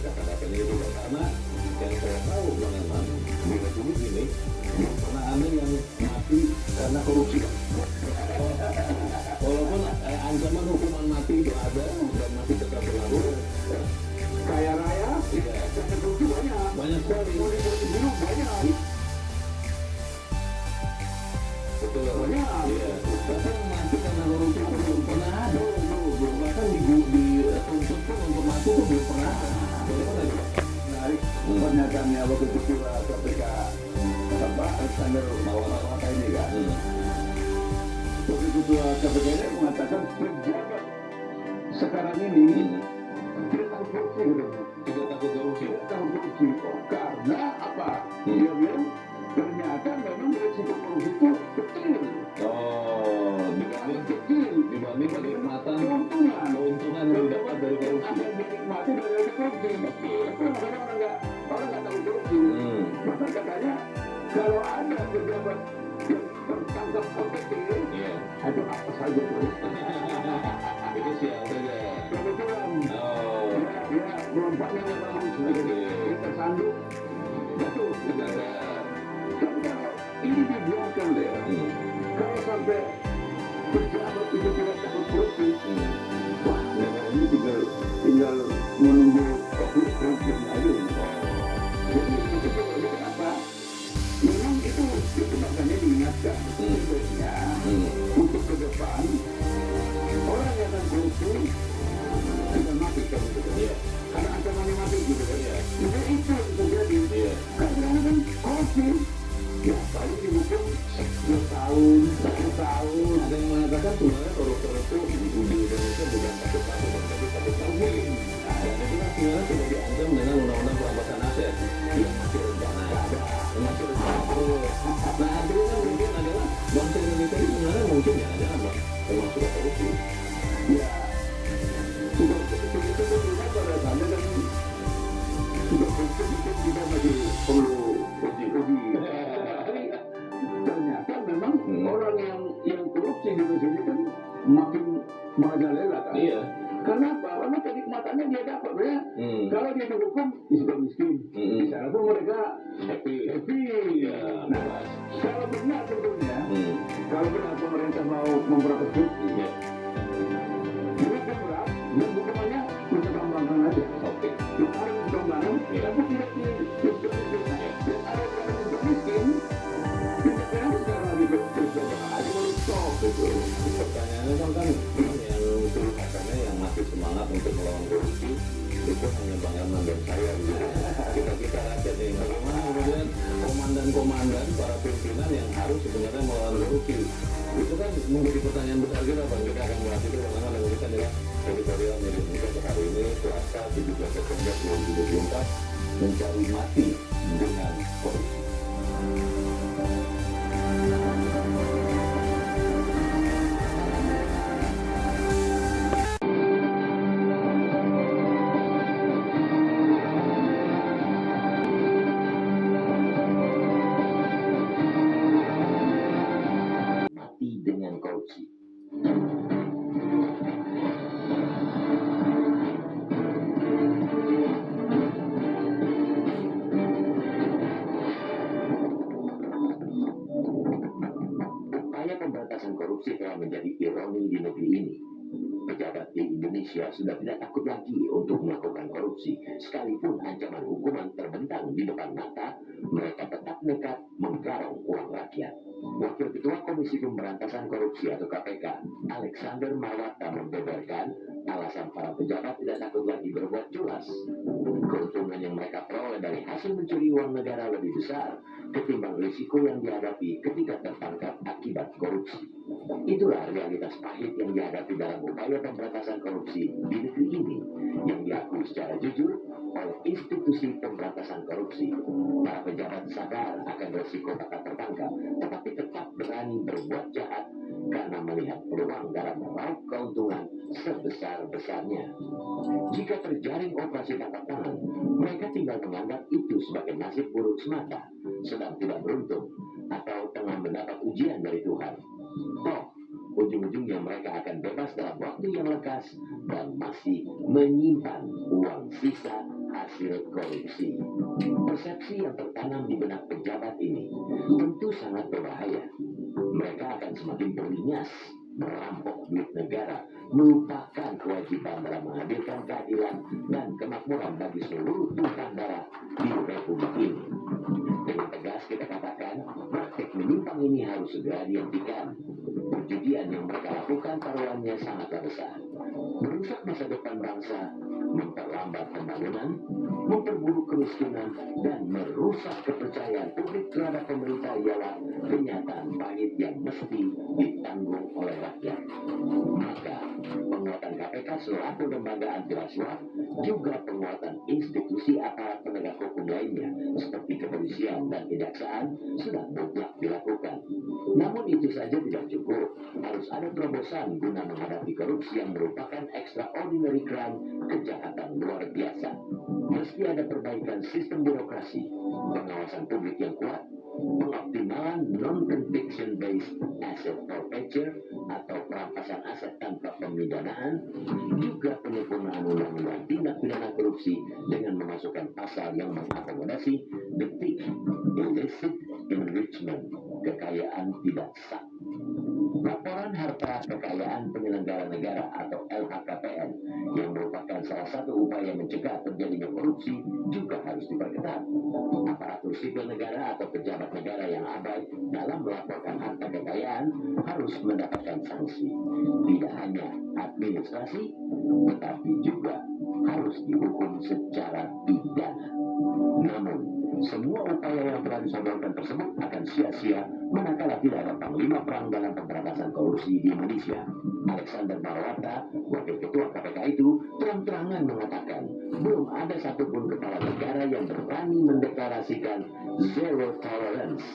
kata-katanya itu Pak. Karena yang saya tahu memang di Republik ini belum pernah ada yang mati karena korupsi Pak. Walaupun ancaman hukuman mati itu ada dan masih tetap berlaku. Kaya raya, Iya, dan korupsi banyak. banyak sekali. Politik dulu banyak. Betul. Banyak. Iya. Tapi yang mati karena korupsi itu belum pernah ada. Belum bahkan dituntut pun untuk mati itu belum pernah ada. Bagaimana itu Pak? Menarik pernyataannya waktu ketua KPK Alexander Mawata ini kan. Waktu ketua KPK ini mengatakan pejabat sekarang ini tidak tahu korupsi. Tidak takut korupsi. Tidak tahu korupsi. Karena apa? Dia bilang ternyata memang risiko korupsi itu kecil. Oh, dibanding kenikmatan keuntungan yang didapat dari korupsi. Ada yang dinikmati dari korupsi. Tapi makanya orang nggak tahu korupsi. Maka katanya kalau ada pejabat yang tertangkap OTT, Iya. itu apa saja tuh? Itu sial saja. Kebetulan Oh, ya melompatnya memang sedikit tersandung jatuh. negara. Tapi kalau ini dibiarkan ya, kalau sampai pejabat itu tidak takut korupsi, wah negara ini tinggal menunggu korupsi aja. Jadi itu kenapa? Memang itu makanya diingatkan sebaiknya untuk ke depan orang yang akan korupsi sudah mati kan gitu kan. Iya. Karena ancamannya mati gitu kan. Iya. Jadi itu yang terjadi. Iya. Karena kan korupsi ya paling dihukum 2 tahun, 1 tahun. Ada yang mengatakan sebenarnya koruptor itu di Indonesia bukan takut-takut, tapi takut-takut. Nah, dan itu kan sebenarnya sudah diancam dengan undang-undang perampasan aset yang masih rencana. Yang masih rencana terus. Nah, artinya kan mungkin adalah bangsa Indonesia ini sebenarnya mungkin ya ada apa? Termasuk korupsi. Ya sudah itu pada sana kan sudah korupsi itu kita masih perlu uji. Tapi ternyata memang orang yang korupsi di Indonesia ini kan makin merajalela kan. Iya. Karena apa? Karena kenikmatannya dia dapat ya. Kalau dia dihukum, dia sudah miskin. Di sana pun mereka Happy. happy. Iya. Nah, kalau benar sebetulnya, Hmm. kalau benar pemerintah mau memberantas korupsi, Iya. mereka berat dan hukumannya kita kembangkan aja. Oke. Kita harus kembangkan, Iya. tapi tidak miskin. Dan ada yang sudah miskin, kita kira sekarang di kerja aja baru stop gitu. Pertanyaannya kan yang katanya yang masih semangat untuk melawan korupsi itu hanya Bang Herman dan saya gitu. Kita rakyat nih bagaimana kemudian komandan-komandan para pimpinan yang harus sebenarnya melawan korupsi itu kan menjadi pertanyaan besar kita Bang. Kita akan bahas itu bersama dengan kita adalah editorial media Indonesia hari ini Selasa 17 September 2024 mencari mati dengan korupsi. Mati dengan korupsi. Upaya pemberantasan korupsi telah menjadi ironi di negeri ini. Pejabat di Indonesia sudah tidak takut lagi untuk melakukan korupsi. Sekalipun ancaman hukuman terbentang di depan mata, mereka tetap nekat menggarong uang rakyat. Wakil Ketua Komisi Pemberantasan Korupsi atau KPK, Alexander Mawata membeberkan alasan para pejabat tidak takut lagi berbuat culas. Keuntungan yang mereka peroleh dari hasil mencuri uang negara lebih besar ketimbang risiko yang dihadapi ketika tertangkap akibat korupsi. Itulah realitas pahit yang dihadapi dalam upaya pemberantasan korupsi di negeri ini yang diakui secara jujur oleh institusi pemberantasan korupsi. Para pejabat sadar akan risiko bakal tertangkap, tetapi tetap berani berbuat jahat karena melihat peluang dalam meraup keuntungan sebesar-besarnya. Jika terjaring operasi tangkap tangan, mereka tinggal menganggap itu sebagai nasib buruk semata, sedang tidak beruntung, atau tengah mendapat ujian dari Tuhan. Toh, ujung-ujungnya mereka akan bebas dalam waktu yang lekas dan masih menyimpan uang sisa hasil korupsi. Persepsi yang tertanam di benak pejabat ini tentu sangat berbahaya. Mereka akan semakin beringas merampok duit negara, melupakan kewajiban dalam menghadirkan keadilan dan kemakmuran bagi seluruh tumpah darah di Republik ini. Dengan tegas kita katakan, praktik menyimpang ini harus segera dihentikan. Perjudian yang mereka lakukan taruhannya sangatlah besar. Merusak masa depan bangsa, memperlambat pembangunan, memperburuk kemiskinan, dan merusak kepercayaan publik terhadap pemerintah ialah kenyataan pahit yang mesti ditanggung oleh rakyat. Maka, penguatan KPK selaku lembaga anti rasuah, juga penguatan institusi aparat penegak hukum lainnya, seperti kepolisian dan kejaksaan, sudah mutlak dilakukan. Namun itu saja tidak cukup. Harus ada terobosan guna menghadapi korupsi yang merupakan extraordinary crime, kejahatan luar biasa. Meski ada perbaikan sistem birokrasi, pengawasan publik yang kuat, pengoptimalan non-conviction based asset forfeiture atau perampasan aset tanpa pemidanaan, juga penyempurnaan undang-undang tindak pidana korupsi dengan memasukkan pasal yang mengakomodasi delik illicit enrichment, kekayaan tidak sah. Laporan harta kekayaan penyelenggara negara atau LHKPN yang merupakan salah satu upaya mencegah terjadinya korupsi juga harus diperketat. Aparatur sipil negara atau pejabat negara yang abai dalam melaporkan harta kekayaan harus mendapatkan sanksi. Tidak hanya administrasi, tetapi juga harus dihukum secara pidana. Namun, semua upaya yang telah disodorkan tersebut akan sia-sia manakala tidak ada panglima perang dalam pemberantasan korupsi di Indonesia. Alexander Marwata, wakil ketua KPK itu, terang-terangan mengatakan belum ada satupun kepala negara yang berani mendeklarasikan zero tolerance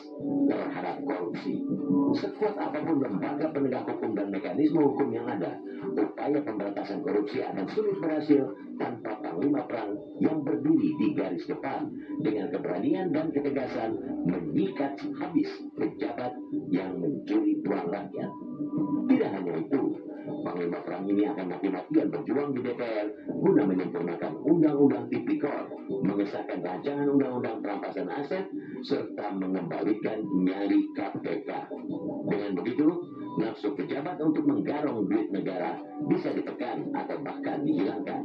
terhadap korupsi. Sekuat apapun lembaga penegak hukum dan mekanisme hukum yang ada, upaya pemberantasan korupsi akan sulit berhasil tanpa panglima perang yang berdiri di garis depan dengan keberanian dan ketegasan menyikat habis pejabat yang mencuri uang rakyat. Tidak hanya itu, panglima perang ini akan mati-matian berjuang di DPR guna menyempurnakan Undang-Undang Tipikor, mengesahkan rancangan Undang-Undang Perampasan Aset, serta mengembalikan nyali KPK. Dengan begitu, nafsu pejabat untuk menggarong duit negara bisa ditekan atau bahkan dihilangkan.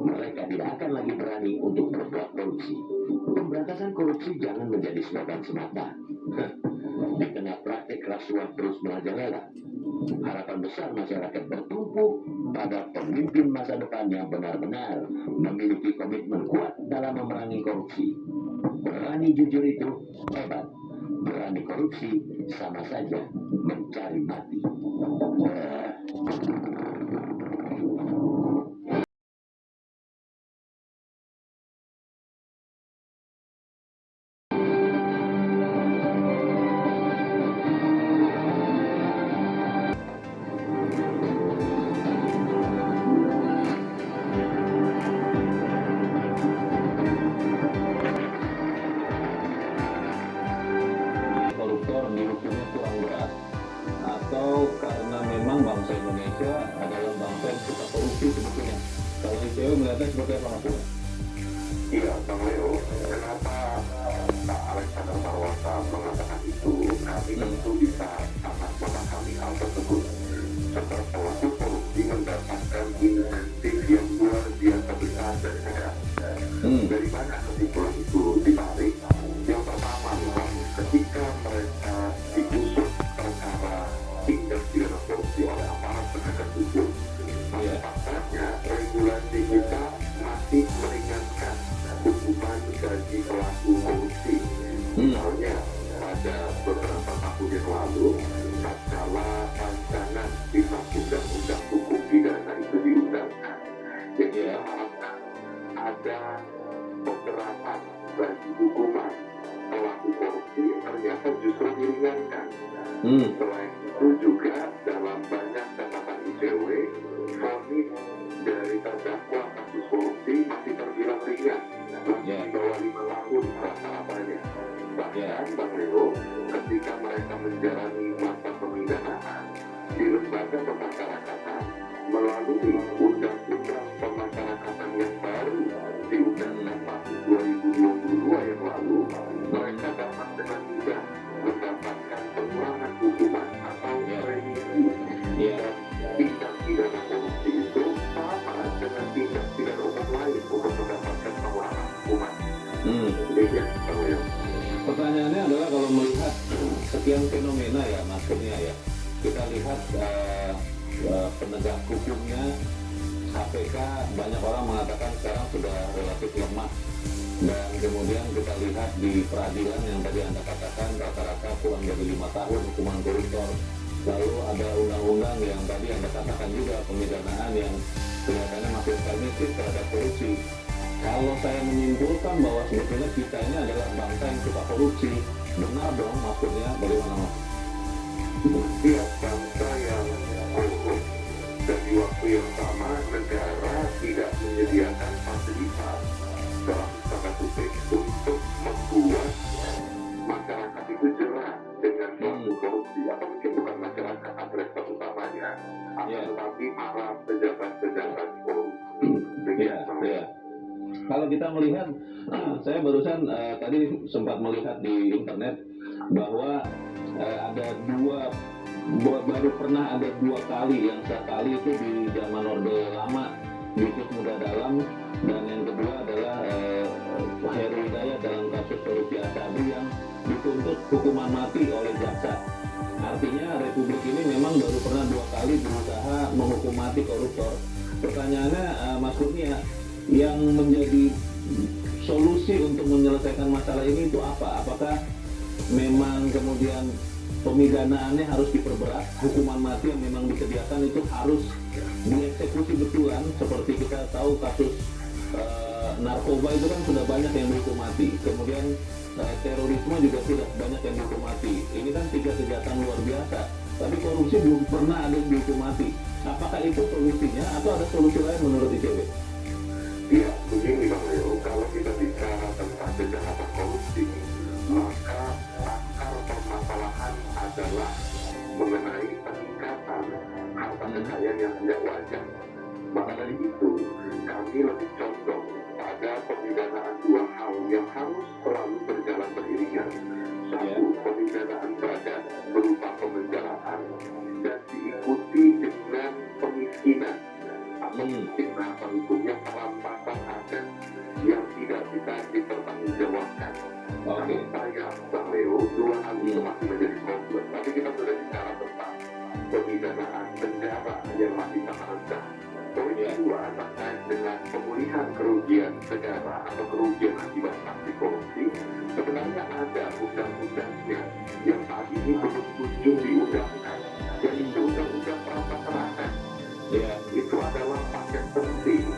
Mereka tidak akan lagi berani untuk berbuat korupsi. Pemberantasan korupsi jangan menjadi slogan semata. Di tengah praktik rasuah terus merajalela, harapan besar masyarakat bertumpu pada pemimpin masa depan yang benar-benar memiliki komitmen kuat dalam memerangi korupsi. Berani jujur itu hebat, berani korupsi sama saja mencari mati. Koruptor dihukumnya kurang berat atau karena memang bangsa Indonesia adalah bangsa yang suka korupsi sebetulnya. Kalau ICW melihatnya seperti apa Mas? Iya, Bang Leo, kenapa Pak Alexander Marwata mengatakan itu? Kami tentu bisa sangat memahami hal tersebut. Setelah pelaku korupsi mendapatkan insentif yang luar biasa besar dari negara. Dari mana kesimpulan itu ditarik? Yang pertama adalah ketika mereka diusut perkara tindak pidana korupsi oleh aparat penegak hukum, faktanya regulasi kita masih meringankan hukuman bagi pelaku korupsi. Misalnya pada beberapa tahun yang lalu, tatkala rancangan kitab undang-undang hukum pidana itu diundangkan, jadi kita harapkan ada pemberasan bagi hukuman pelaku korupsi ternyata justru diringankan. Selain itu juga dalam banyak catatan ICW, vonis dari terdakwa kasus korupsi masih terbilang ringan, masih di bawah 5 tahun rata-ratanya. Bahkan Bang Leo, ketika mereka menjalani masa pemindanaan di lembaga pemasyarakatan, melalui undang-undang pemasyarakatan yang baru di Undang-Undang 2022 yang lalu, mereka dapat dengan mudah mendapatkan pengurangan hukuman atau remisi. Ya. Tindak pidana korupsi itu sama dengan tindak pidana umum lain untuk mendapatkan pengurangan hukuman. Demikian, Bang Leo. Pertanyaannya adalah kalau melihat sekian fenomena ya Mas Kurnia ya, kita lihat penegak hukumnya KPK, banyak orang mengatakan sekarang sudah relatif lemah, dan kemudian kita lihat di peradilan yang tadi Anda katakan rata-rata kurang dari 5 tahun hukuman koruptor. Lalu ada undang-undang yang tadi Anda katakan juga pemidanaan yang kelihatannya makin permisif terhadap korupsi. Kalau saya menyimpulkan bahwa sebetulnya kita ini adalah bangsa yang suka korupsi, benar dong maksudnya bagaimana Mas? Setiap bangsa yang korup dan di waktu yang sama negara tidak menyediakan fasilitas dalam tanda kutip untuk membuat masyarakat itu jelas dengan pelaku korupsi, atau mungkin bukan masyarakat agresor utamanya, tetapi para pejabat-pejabat korupsi. Ya. Kalau kita melihat, saya barusan tadi sempat melihat di internet bahwa baru pernah ada 2 kali, yang sekali itu di zaman Orde Lama Yusuf Muda Dalam, dan yang kedua adalah Heru Hidayat dalam kasus korupsi Asabri yang dituntut hukuman mati oleh jaksa. Artinya Republik ini memang baru pernah 2 kali berusaha menghukum mati koruptor. Pertanyaannya Mas Kurnia, yang menjadi solusi untuk menyelesaikan masalah ini itu apa? Apakah memang kemudian pemidanaannya harus diperberat, hukuman mati yang memang disediakan itu harus dieksekusi betulan, seperti kita tahu kasus narkoba itu kan sudah banyak yang dihukum mati, kemudian terorisme juga sudah banyak yang dihukum mati. Ini kan 3 kejahatan luar biasa, tapi korupsi belum pernah ada yang dihukum mati. Apakah itu solusinya atau ada solusi lain menurut ICW? Ya, begini Bang Leo, kalau kita bicara tentang kejahatan korupsi, maka akar permasalahan adalah mengenai peningkatan harta kekayaan yang tidak wajar. Maka dari itu, kami lebih condong pada pemidanaan 2 hal yang harus selalu berjalan beriringan. Satu, pemidanaan badan berupa pemenjaraan, dan diikuti dengan pemiskinan atau apa hukumnya perampasan aset yang tidak bisa dipertanggungjawabkan. Namun saya, Bang Leo, 2 hal itu masih menjadi problem. Tapi kita sudah bicara tentang pemidanaan penjara yang masih sangat rendah. Poin kedua terkait dengan pemulihan kerugian negara atau kerugian akibat aksi korupsi. Sebenarnya ada undang-undangnya yang saat ini belum kunjung diundangkan, yaitu undang-undang perampasan aset. Itu adalah paket penting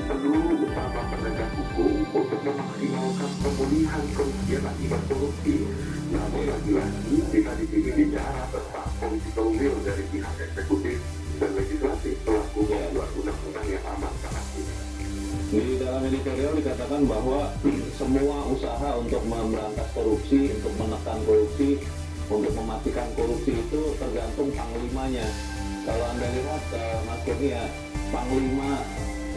seluruh utama penegak hukum untuk memaksimalkan pemulihan kerugian akibat korupsi. Namun lagi-lagi kita di sini bicara tentang political will dari pihak eksekutif dan legislatif selaku pembuat undang-undang yang aman saat ini. Di dalam editorial dikatakan bahwa semua usaha untuk memberantas korupsi, untuk menekan korupsi, untuk memastikan korupsi itu tergantung panglimanya. Kalau Anda lihat Mas Kurnia, panglima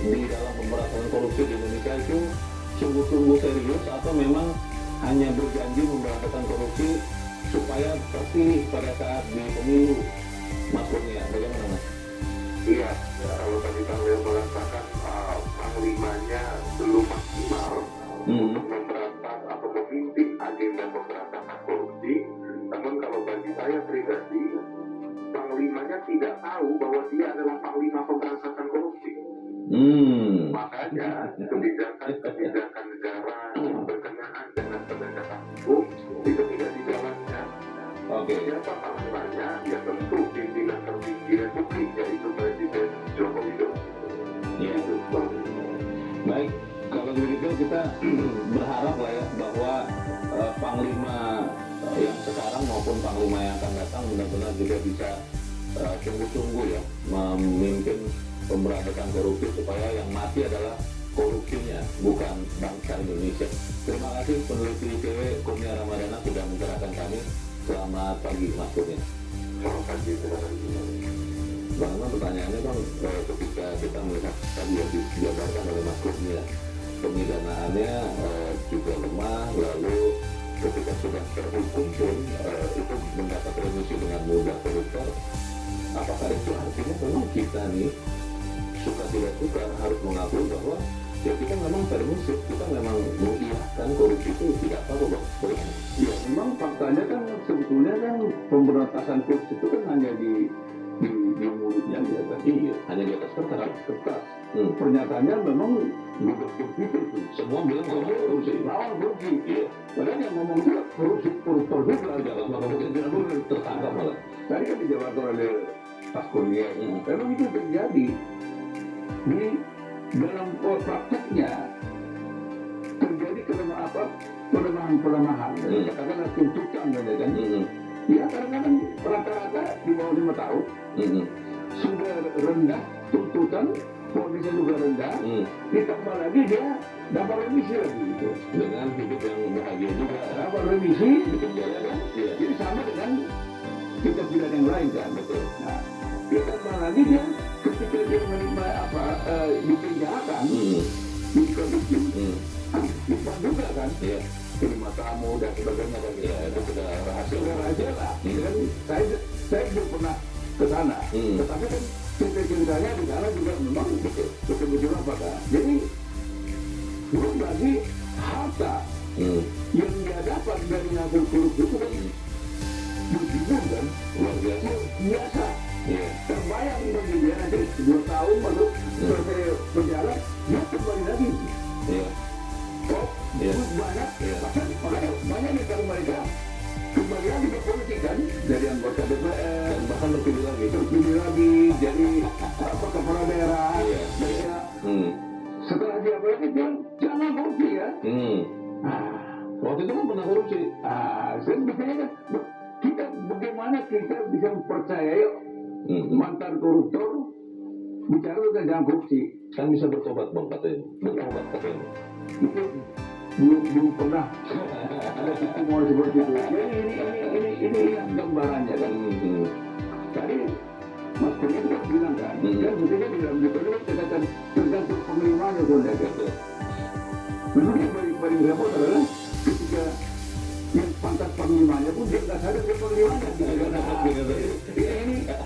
di dalam pemberantasan korupsi di Indonesia itu sungguh-sungguh serius atau memang hanya berjanji memberantasan korupsi supaya terpilih pada saat di pemilu? Mas Kurnia, bagaimana Mas? Iya, kalau tadi Bang Leo mengatakan panglimanya belum maksimal untuk memberantas atau memimpin agenda pemberantasan korupsi. Namun kalau bagi saya pribadi, panglimanya tidak tahu bahwa dia adalah panglima pemberantasan korupsi. Makanya kebijakan negara yang berkenaan dengan penegakan hukum itu tidak dijalankan. Siapa panglimanya? Ya tentu pimpinan tertinggi Republik, yaitu Presiden Joko Widodo. Baik, kalau begitu kita berharap lah ya bahwa panglima yang sekarang maupun panglima yang akan datang benar-benar juga bisa sungguh-sungguh ya memimpin pemberantasan korupsi supaya yang mati adalah korupsinya, bukan bangsa Indonesia. Terima kasih peneliti ICW Kurnia Ramadana sudah mencerahkan kami. Selamat pagi Mas Kurnia. Selamat pagi. Bang, pertanyaannya kan ketika kita melihat tadi yang dijabarkan oleh Mas Kurnia, pemidanaannya juga lemah, lalu ketika sudah terhukum pun itu mendapat remisi dengan mudah koruptor. Apakah itu artinya memang kita nih suka tidak suka harus mengakui bahwa ya kita memang permisif, kita memang mengiyakan korupsi itu tidak apa-apa, Bang? Ya memang faktanya kan sebetulnya kan pemberantasan korupsi itu kan hanya di mulutnya aja kan. Iya, hanya di atas kertas. Kertas. Pernyataannya memang betul itu. Semua bilang bahwa korupsi. Lawan korupsi. Iya. Padahal yang ngomong juga koruptor juga. Tidak lama mungkin tidak boleh tertangkap malah. Tadi kan dijabarkan oleh Mas Kurnia. Memang itu terjadi di dalam prakteknya terjadi pelemahan. Katakanlah tuntutan saja kan. Ya karena kan rata-rata di bawah 5 tahun sudah rendah tuntutan, ponisnya juga rendah, ditambah lagi dia dapat remisi lagi gitu. Dengan hidup yang bahagia juga. Dapat remisi di penjara kan, jadi sama dengan tindak pidana yang lain kan. Betul. Nah, ditambah lagi dia ketika dia menerima dipenjarakan, dikorupsi, dipan juga kan. Terima tamu dan sebagainya kan. Ya, itu sudah rahasia lah. Dan saya belum pernah ke sana. Tetapi kan cerita-ceritanya di sana juga memang betul-betul apa kan. Jadi belum lagi harta yang dia dapat dari ngaku korupsi itu kan berjubel kan, luar biasa. Biasa. Terbayang bagi dia nanti 2 tahun masuk selesai penjara, dia kembali lagi. Banyak, makanya banyak nih kalau mereka kembali lagi berpolitik kan, dari anggota DPR, Dan bahkan terpilih lagi, jadi kepala daerah, setelah dia berarti jangan korupsi ya. Waktu itu kan pernah korupsi. Sebetulnya kita bagaimana kita bisa mempercayai mantan koruptor bicara tentang jangan korupsi. Kan bisa bertobat, Bang, katanya. Bertobat katanya. Itu belum pernah ada pertemuan seperti itu. Jadi ini yang gambarannya kan. Tadi Mas Kurnia juga bilang kan, kan mestinya di dalam DPR katakan tergantung penerimaannya saudara kan. Dulu yang paling repot adalah ketika yang pantas penerimaannya pun dia nggak sadar dia penerimaannya.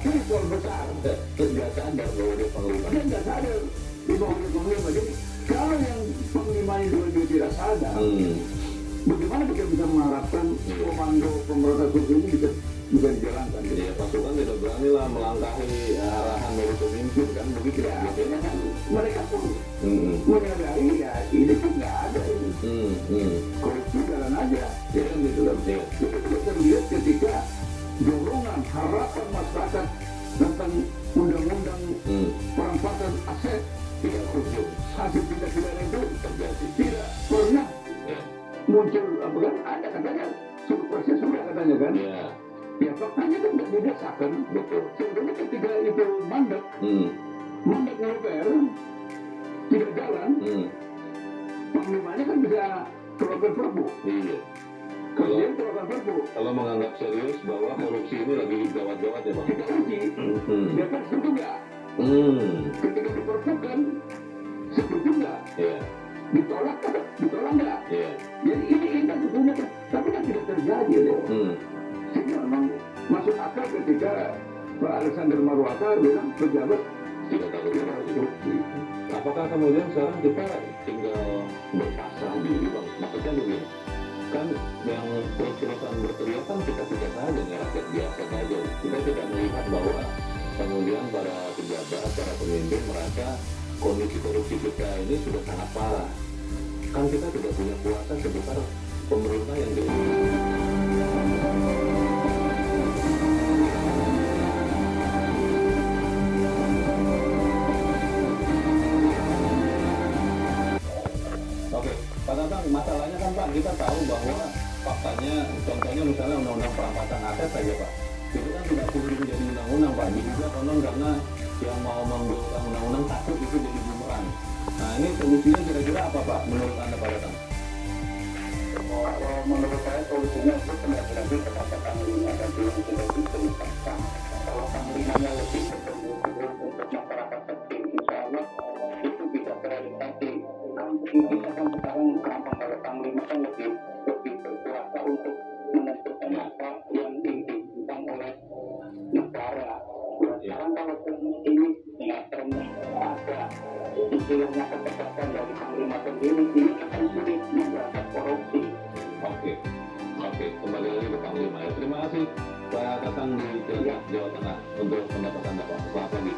Ini soal besar. Nggak sadar bahwa dia pengelima. Dia nggak sadar di bawah dia pengelima. Jadi kalau yang penglimanya juga dia tidak sadar, bagaimana kita bisa mengharapkan komando pemberantasan korupsi ini bisa dijalankan? Ya, pasukan tidak berani lah melangkahi arahan dari pemimpin kan begitu Ya, ya. akhirnya kan mereka pun menyadari ya ini kan nggak ada ini. Korupsi jalan aja, ya kan gitu loh. Itu kita terlihat ketika dorongan harapan masyarakat tentang undang-undang perampasan aset tidak khusus hasil tindak pidana itu terjadi tidak pernah muncul apa kan ada katanya surprise sudah katanya kan ya faktanya kan tidak didasarkan betul sebenarnya ketika itu mandat DPR tidak jalan panglimanya kan bisa keluarkan perpu kemudian keluarkan perpu Kalau menganggap serius bahwa korupsi ini lagi gawat-gawat ya, Bang. kita uji DPR setuju nggak ketika diperpukan setuju nggak ditolak nggak jadi ini kan sebetulnya tapi kan tidak terjadi loh sehingga memang masuk akal ketika Pak Alexander Marwata bilang pejabat Tidak takut korupsi. Apakah kemudian sekarang kita tinggal berpasrah diri, Bang? Maksudnya begini, kan yang terus-terusan berteriak kan kita saja nih, rakyat biasa saja. Kita tidak melihat bahwa kemudian para pejabat, para pemimpin merasa kondisi korupsi kita ini sudah sangat parah. Kan kita tidak punya kuasa sebesar pemerintah yang Oke, Pak Tatang, masalahnya kan Pak, kita tahu bahwa faktanya, contohnya misalnya undang-undang perampasan aset saja Pak, itu kan tidak perlu menjadi undang-undang Pak, juga konon karena yang mau menggolkan undang-undang takut itu jadi bumerang. Nah ini solusinya kira-kira apa Pak menurut Anda Pak Tatang? Kalau menurut saya solusinya itu benar-benar kesehatan lima dan bilang sudah diceritakan. Kalau panglimanya lebih betul-betul untuk masyarakat kecil, insya Allah itu bisa terrealisasi. Kita kan sekarang gampang kalau panglima kan lebih berkuasa untuk menentukan apa yang diinginkan oleh negara. Sekarang kalau ini ternyata ada istilahnya ketegasan dari panglima sendiri, ini akan sulit memberantas korupsi. Oke, kembali lagi ke Panglima ya. Terima kasih Pak Tatang di Cilacap, Jawa Tengah untuk pendapat Anda Pak. Selamat pagi.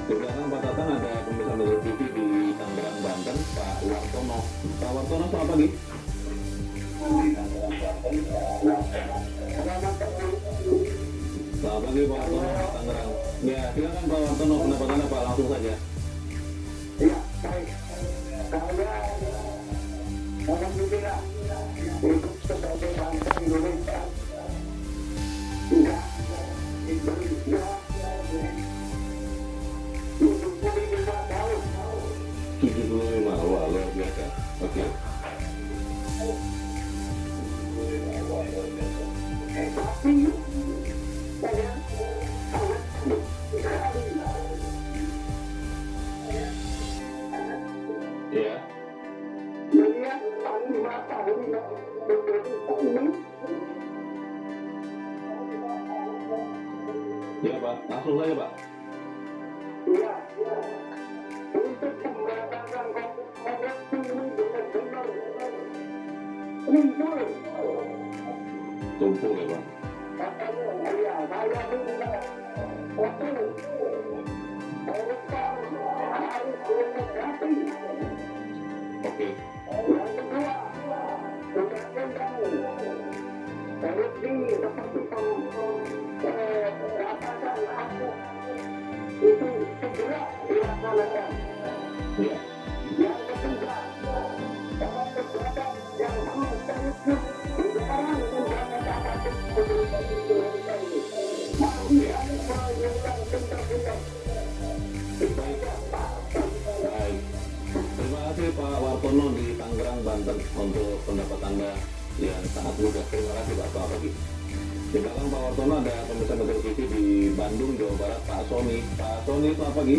Di belakang Pak Tatang ada pemirsa Metro TV di Tangerang, Banten, Pak Wartono. Pak Wartono, selamat pagi. Selamat pagi Pak Wartono, Tangerang. Ya, silakan Pak Wartono, pendapat Anda Pak, langsung saja. Ya, baik. Alhamdulillah untuk sebagai bangsa Indonesia sudah berusia 75 tahun. 75, wah luar biasa. Oke. Tapi saya sangat sekali Ya. melihat panglima Indonesia ini. Ya Pak, langsung saja Pak. Ya, untuk pemberantasan korupsi ini benar-benar muncul. Tumpul ya Pak. Ya, saya minta untuk koruptor harus diintegrasi. Oke. Yang kedua, undang-undang korupsi seperti perampasan hak itu segera dilaksanakan. Ya. Yang ketiga, para pejabat yang sama sekaligus dilarang menjabat apapun Indonesia ini. Masih ada yang pintar-pintar. Baik. Terima kasih Pak Wartono di Tangerang, Banten untuk pendapat Anda yang sangat mudah. Terima kasih Pak. Selamat pagi. Di belakang Pak Wartono ada pemirsa Metro TV di Bandung, Jawa Barat, Pak Sony. Pak Sony, selamat pagi.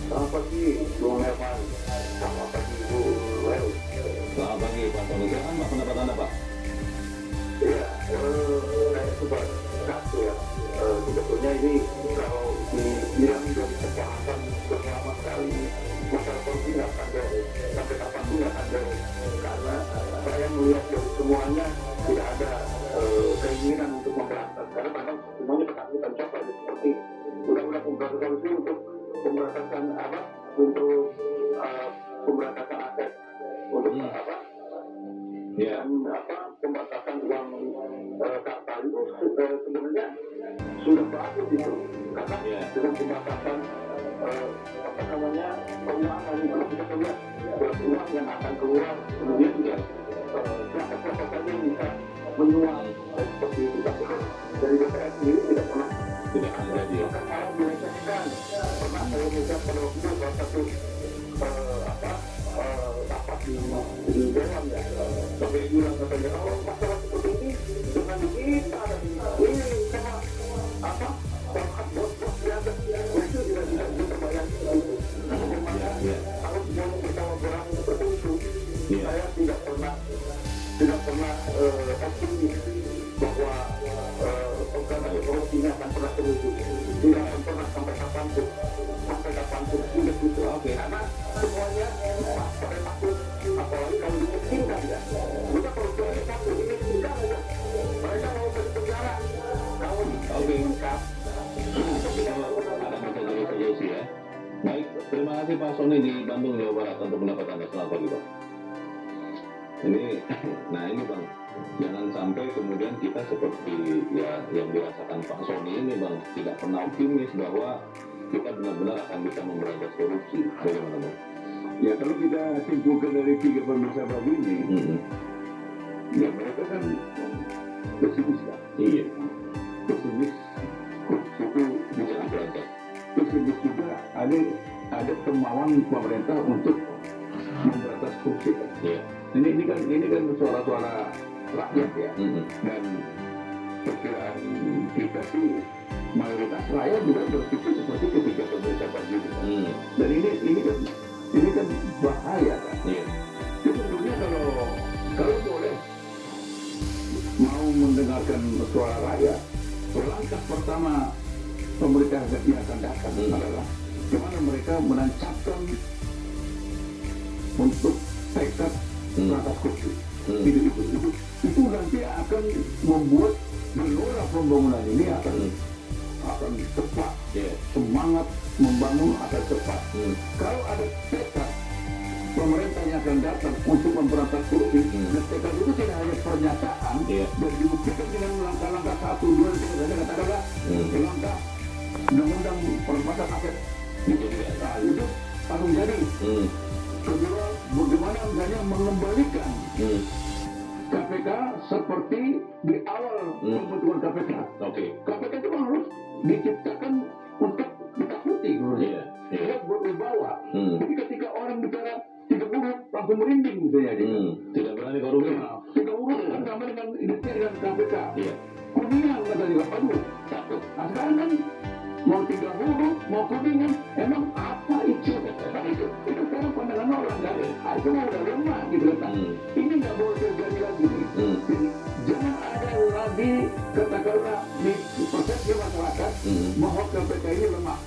Selamat pagi, Bung Evan. Selamat pagi, Bu Leo. Selamat pagi Pak Sony. Silakan Pak, pendapat Anda Pak. Ya, saya coba satu ya. Sebetulnya ini kalau dibilang dari kejahatan selama sekali masalah korupsi nggak ada, sampai kapanpun nggak ada. Karena saya melihat dari semuanya tidak ada keinginan untuk memberantas. Karena memang semuanya ketakutan coba seperti undang-undang pemberantasan korupsi untuk pemberantasan apa? Untuk pemberantasan aset, untuk apa? Ya. Dan apa pembatasan uang kartal itu sebenarnya sudah bagus itu karena dengan pembatasan apa namanya keuangan kalau kita lihat uang yang akan keluar kemudian juga siapa saja yang bisa menyuap seperti itu tapi dari DPR sendiri tidak pernah jadi ya. sekarang dilecehkan pernah saya melihat pada waktu itu salah satu apa rapat di dewan ya sampai bilang katanya kalau masalah seperti ini dengan kita dan ini sama apa bahkan bos-bos di atas itu tidak bisa terbayang itu bagaimana kalau semuanya berkolaborasi seperti itu saya tidak pernah optimis bahwa pemberantasan korupsi ini akan pernah terwujud tidak akan pernah sampai kapanpun sudah gitu karena semuanya pada takut apalagi kalau dikecilkan ya kita korupsi satu ini tidak aja mereka mau ke penjara kalau diungkap Ada bisa jadi solusi ya. Baik, terima kasih Pak Sony di Bandung, Jawa Barat untuk pendapat Anda. Selamat pagi Pak. Ini, nah ini Bang, jangan sampai kemudian kita seperti ya yang dirasakan Pak Sony ini Bang, tidak pernah optimis bahwa kita benar-benar akan bisa memberantas korupsi. Bagaimana Bang? ya kalau kita simpulkan dari tiga pemirsa tadi ini ya mereka kan pesimis kan Iya, pesimis korupsi itu bisa diberantas. pesimis juga ada kemauan pemerintah untuk memberantas korupsi kan Iya, ini kan suara-suara rakyat ya. Dan perkiraan kita sih mayoritas rakyat juga berpikir seperti ketika pemerintah bagi. Dan ini kan bahaya kan. Sebetulnya kalau boleh mau mendengarkan suara rakyat, langkah pertama pemerintah yang akan datang adalah bagaimana mereka menancapkan untuk tekad atas korupsi. Itu nanti akan membuat gelora pembangunan ini akan cepat, semangat membangun akan cepat. Kalau ada tekad pemerintah yang akan datang untuk memberantas korupsi, dan tekad itu tidak hanya pernyataan, dan dibuktikan dengan langkah-langkah 1, 2, 3, saja katakanlah langkah undang-undang perampasan aset. Nah, itu langsung jadi. Kedua, bagaimana misalnya mengembalikan KPK seperti di awal pembentukan KPK. KPK itu harus diciptakan untuk ditakuti, berwibawa. Jadi ketika orang bicara tidak urut, langsung merinding misalnya. Tidak berani korupsi. Tidak urut, sama dengan KPK. Kuningan katanya, aduh, takut. Nah sekarang kan mau 3 huruf, mau kuningan, emang apa itu? Itu sekarang pandangan orang kan? Itu mau udah lemah gitu kan? Ini nggak boleh terjadi lagi. Jadi jangan ada lagi katakanlah di persepsi masyarakat bahwa KPK ini lemah.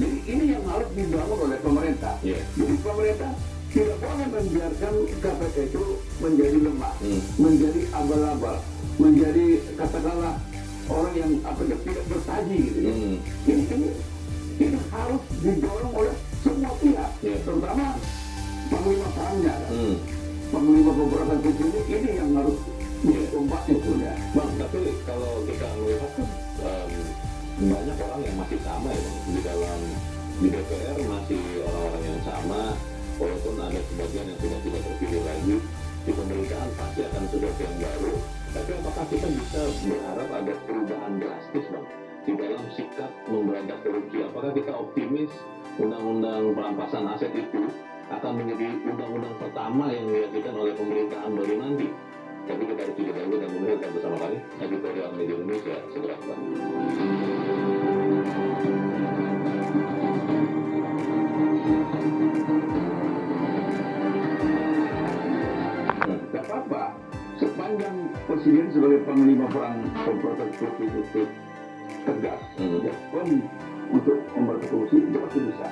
Jadi ini yang harus dibangun oleh pemerintah. Jadi pemerintah tidak boleh membiarkan KPK itu menjadi lemah, menjadi abal-abal, menjadi katakanlah orang yang tidak bertaji gitu. Ini harus didorong oleh semua pihak, terutama panglima perangnya kan. Panglima pemberantasan korupsi ini yang harus ombaknya punya. Bang, tapi kalau kita melihat kan banyak orang yang masih sama ya Bang. Di DPR masih orang-orang yang sama, walaupun ada sebagian yang sudah tidak terpilih lagi. Di pemerintahan pasti akan sesuatu yang baru. Tapi apakah kita bisa berharap ada perubahan drastis Bang di dalam sikap memberantas korupsi? Apakah kita optimis undang-undang perampasan aset itu akan menjadi undang-undang pertama yang dilakukan oleh pemerintahan baru nanti? Tapi kita harus juga dahulu dan melihat bersama kami editorial media Indonesia segera kembali. Tidak apa-apa, sepanjang presiden sebagai panglima perang pemberantasan korupsi itu tegas, untuk memberantas korupsi itu masih bisa.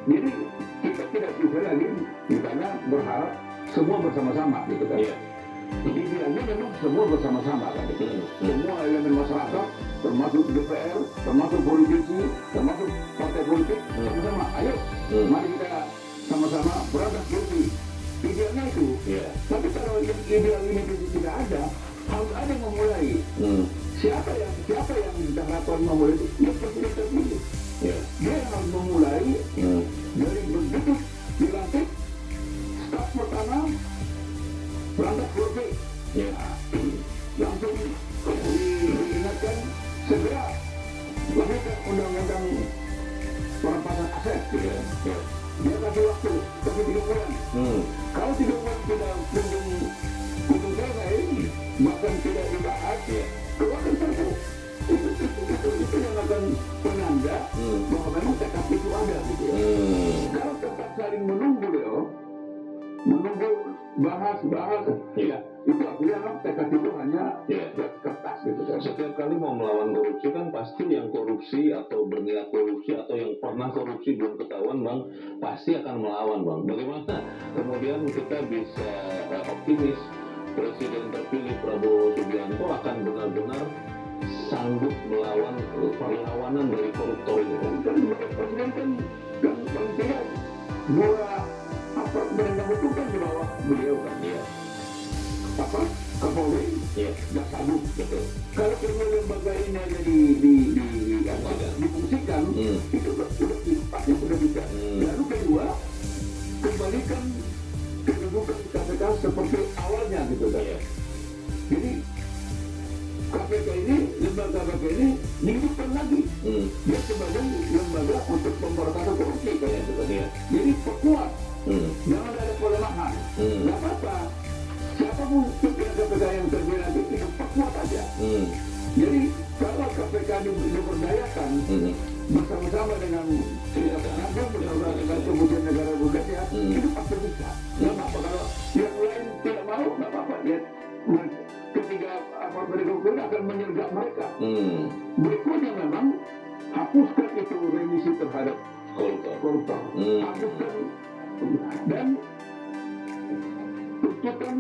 Jadi kita tidak bisa lagi misalnya berharap semua bersama-sama gitu kan. Idealnya memang semua bersama-sama kan. Semua elemen masyarakat, termasuk DPR, termasuk politisi, termasuk partai politik, sama-sama. Ayo, mari kita sama-sama berantas korupsi. Idealnya itu. Tapi kalau ideal ini tidak ada, harus ada yang memulai. Siapa yang diharapkan memulai itu? Ya presiden terpilih. Dia harus memulai dari begitu dilantik, staf pertama berantas korupsi. Langsung diingatkan segera lahirkan undang-undang perampasan aset. Dia kasih waktu, tapi 3 bulan. Kalau 3 bulan tidak kunjung selesai, bahkan tidak dibahas, keluarkan perpu. Itu yang akan penanda bahwa memang tekad itu ada gitu ya. Kalau tetap saling menunggu bahas, ya itu artinya tekad itu hanya kertas gitu kan. Setiap kali mau melawan korupsi kan pasti yang korupsi atau berniat korupsi atau yang pernah korupsi belum ketahuan Bang, pasti akan melawan Bang. Bagaimana kemudian kita bisa optimis Presiden terpilih Prabowo Subianto akan benar-benar sanggup melawan perlawanan dari koruptor ini? Kan presiden kan paling tidak 2 berendang hukum kan di bawah beliau kan. Kapolri, Jaksa Agung. Kalau kedua lembaga ini ada difungsikan, itu sudah bisa. Lalu kedua, kembalikan kedudukan KPK seperti awalnya gitu kan. Jadi KPK ini, lembaga KPK ini dihidupkan lagi. Dia sebagai lembaga untuk pemberantasan korupsi kayak gitu kan. Jadi perkuat Jangan ada pelemahan. Nggak apa-apa. Siapapun pimpinan KPK yang terpilih nanti itu perkuat aja. Jadi kalau KPK diberdayakan bersama-sama dengan penyambung bersama dengan kemudian negara Indonesia itu pasti bisa. Nggak apa-apa kalau yang lain tidak mau, nggak apa-apa. Ya, ketiga aparat hukum akan menyergap mereka. Berikutnya memang hapuskan itu remisi terhadap koruptor. Hapuskan dan tuntutan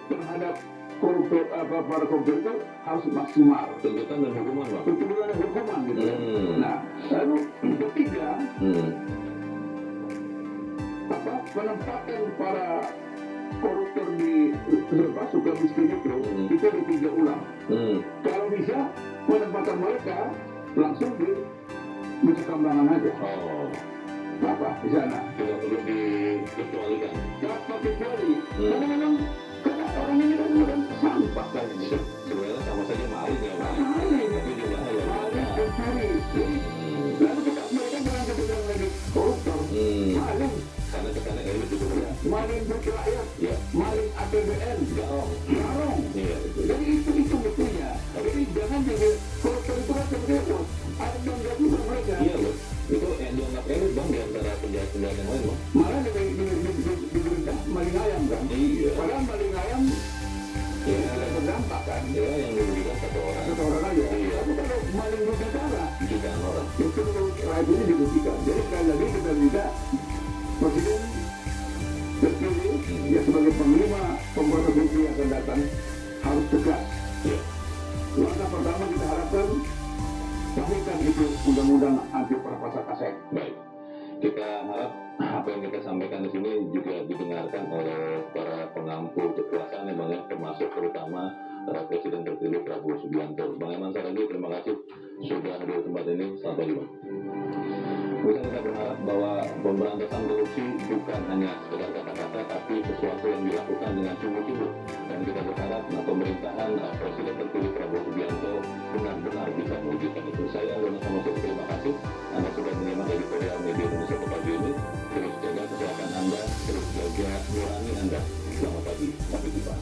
terhadap koruptor para koruptor itu harus maksimal. Tuntutan dan hukuman, Pak. Tuntutan dan hukuman gitu. Nah, lalu ketiga penempatan para koruptor di suka miskin itu ditinjau ulang. Kalau bisa penempatan mereka langsung di Nusa Kambangan aja. Apa di sana? Tidak perlu dikecualikan. Tanpa kecuali. Karena memang orang ini kan bukan sampah kan ini. Sebenarnya sama saja maling ya, Pak. Maling. Tapi jumlahnya luar Maling biasa. pencuri. Lalu mereka jangan kemudian lagi koruptor. Maling. Karena kesana elit itu ya. Maling duit rakyat. Maling APBN. Garong. Jadi itu buktinya. Jadi jangan jadi koruptor itu kan seperti itu. Ada yang nggak bisa mereka. Iya loh. Itu yang dianggap elit, Bang, di antara penjahat-penjahat yang lain, Bang. Malah diberita maling ayam kan. Iya. Padahal maling ayam tidak terdampak kan. Ya, yang dirugikan satu orang. Satu orang aja. Tapi kalau maling duit negara, Jutaan orang. itu rakyat ini dirugikan. Jadi sekali lagi kita minta Presiden terpilih ya sebagai panglima pemberantasan korupsi yang akan datang harus tegas. Langkah pertama kita harapkan lahirkan itu undang-undang anti perampasan aset. Baik. Kita harap apa yang kita sampaikan di sini juga didengarkan oleh para pengampu kekuasaan yang banyak, termasuk terutama Presiden terpilih Prabowo Subianto. Bang Eman Saragih, terima kasih sudah hadir di tempat ini. Selamat pagi, Bang. Kemudian kita berharap bahwa pemberantasan korupsi bukan hanya sekedar kata-kata, tapi sesuatu yang dilakukan dengan sungguh-sungguh. Dan kita berharap pemerintahan Presiden terpilih Prabowo Subianto benar-benar bisa mewujudkan itu. Saya Alona Samoso, terima kasih. Anda sudah menyimak editorial media Indonesia pagi ini. Terus jaga kesehatan Anda, terus jaga nurani Anda. Selamat pagi, sampai jumpa.